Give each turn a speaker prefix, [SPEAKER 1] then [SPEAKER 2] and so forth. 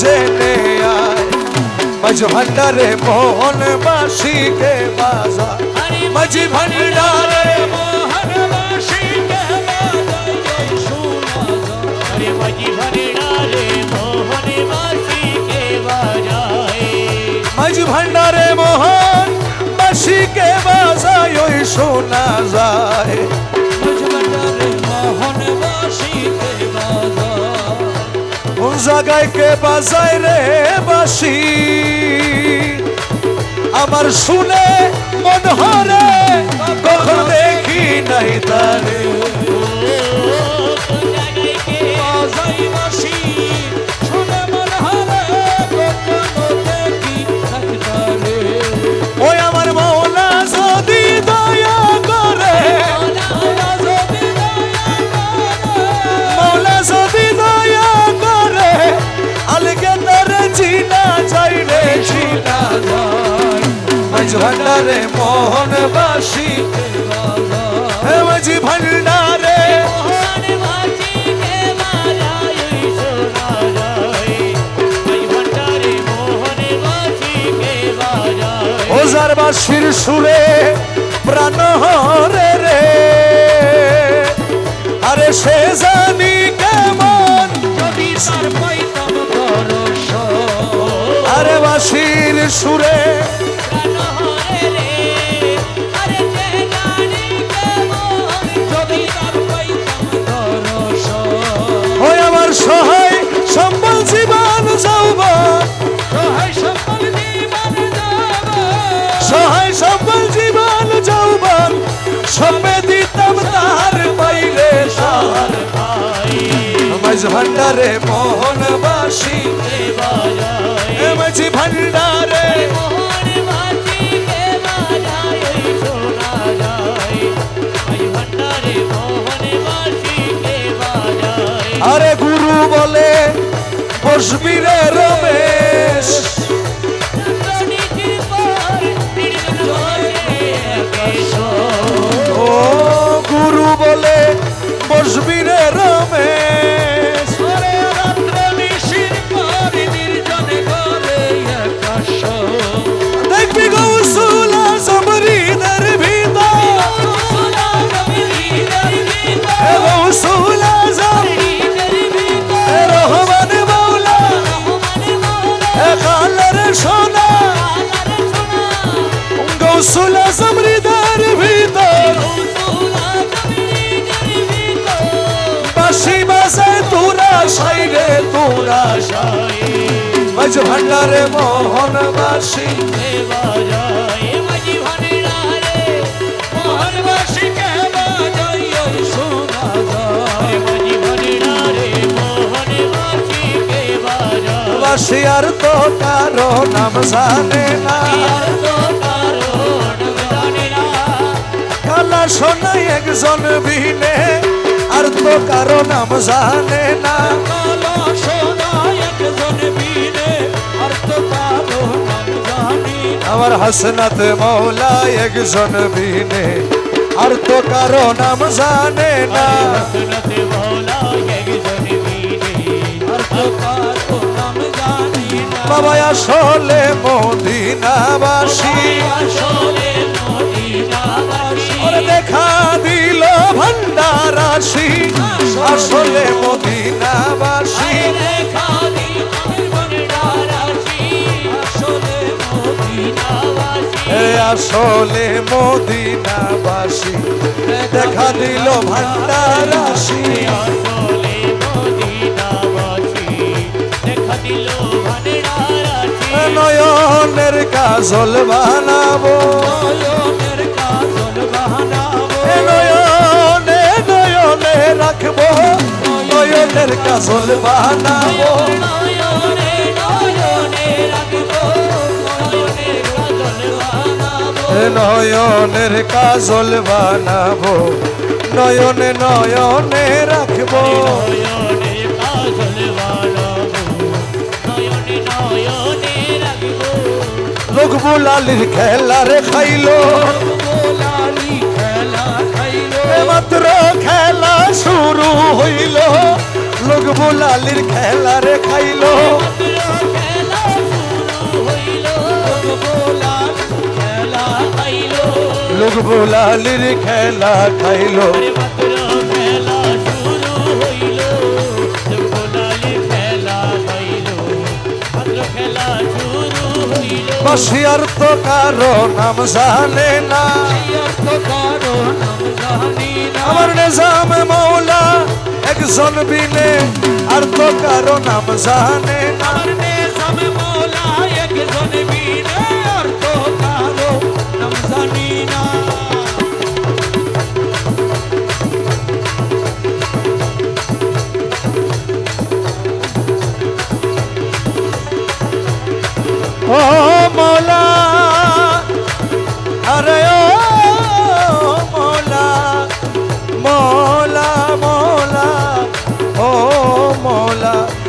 [SPEAKER 1] জেনে আয় মাঝ ভান্ডারে মোহনবাসীকে বাজা মাঝি ভান্ডারে মোহনবাসীকে বাজায় শোনা যায় মাঝি ভান্ডারে মোহনবাসীকে বাজায় মাঝি ভান্ডারে মোহনবাসীকে বাজায় ওই শোনা যায় মাঝি ভান্ডারে মোহনবাসীকে বাজায় কোন জায়গায় কে বাজায় রে বাঁশি আমার শুনে মন হরে কখন দেখি নাই তারে ওই আমার মৌলা যদি দয়া করে মৌলা যদি দয়া করে আলগে তারে চিনা যাই রে চিনা যায় মাঝ ভান্ডারে মোহনবাসী হে মাঝি ভান্ডারে ওজার বাঁশির সুরে প্রাণ হরে রে আরে সে জানি কেমন যদি তার পাইতাম দর্শন আরে বাঁশির সুরে প্রাণ হরে রে আরে সে জানি কেমন যদি তার পাইতাম দর্শন ওই আমার সহায় সম্বল জীবন যৌবন সহায় সম্বল জীবন সহায় সম্বল জীবন যৌবন সবে দিতাম তার পাইলে সার মাঝ ভান্ডারে মোহনবাসী মাঝি ভান্ডারে আরে গুরু বলে বসবি রে রমেশ ও গুরু বলে বসবি রে রমেশ দেখবি গৌসুল আজম হৃদয়ের ভিতর গৌসুল আজম রহমান মৌলা কালের সোনা গৌসুল আজম হৃদয়ের ভিতর বাঁশি বাজায় তোরা সাই রে তোরা সাই মাঝ ভান্ডারে মোহনবাসী মাঝি ভান্ডারে মোহনবাসীকে বাজায় শোনা যায় মাঝি ভান্ডারে মোহনবাসীকে বাজায় বাঁশি আর তো কারো নাম জানে না কালা সোনা একজন বিনে আর তো কারো নাম জানে না কালা সোনা একজন বিনে আর তো কারো নাম জানি আমার হাসনাত মৌলা একজন বিনে আর তো কারো নাম জানে না হাসনাত মৌলা একজন বিনে আর তো কারো নাম জানি না বাবা আসলে মদিনাবাসী আসলে মদিনাবাসী ওরে দেখা দিল ভান্ডার রাশি আসলে মদিনাবাসী দেখা দিল ভান্ডার রাশি আসলে মদিনাবাসী আসলে মদিনাবাসী দেখা দিল ভান্ডার রাশি আসলে মদিনাবাসী দেখা দিল ভান্ডার রাশি নয়নের কাজল বানাবো নয়নের কাজল বানাবো নয়নে নয়নে রাখবো নয়নের কাজল বানাবো নয়নে নয়নে রাখবো নয়নের কাজল বানাবো নয়নে নয়নে রাখবো লোক বুলালির খেলা রে খাইলো মাত্র খেলা শুরু হইল লোক বুলালির খেলা রে খাইলো লোক বোলালির খেলা খাইলো
[SPEAKER 2] মাত্র খেলা শুরু হইল গোলালি খেলা হইল মাত্র খেলা শুরু হইল
[SPEAKER 1] বাসি আর তো কারো নাম জানে না
[SPEAKER 2] তো কারো নাম জানি না
[SPEAKER 1] আমার নিজাম মৌলা একজন বিনে আর তো কারো নাম জানে না
[SPEAKER 2] আমার নিজাম মৌলা একজন বিনে আর তো কারো নাম জানি না
[SPEAKER 1] ও মৌলা আরে ও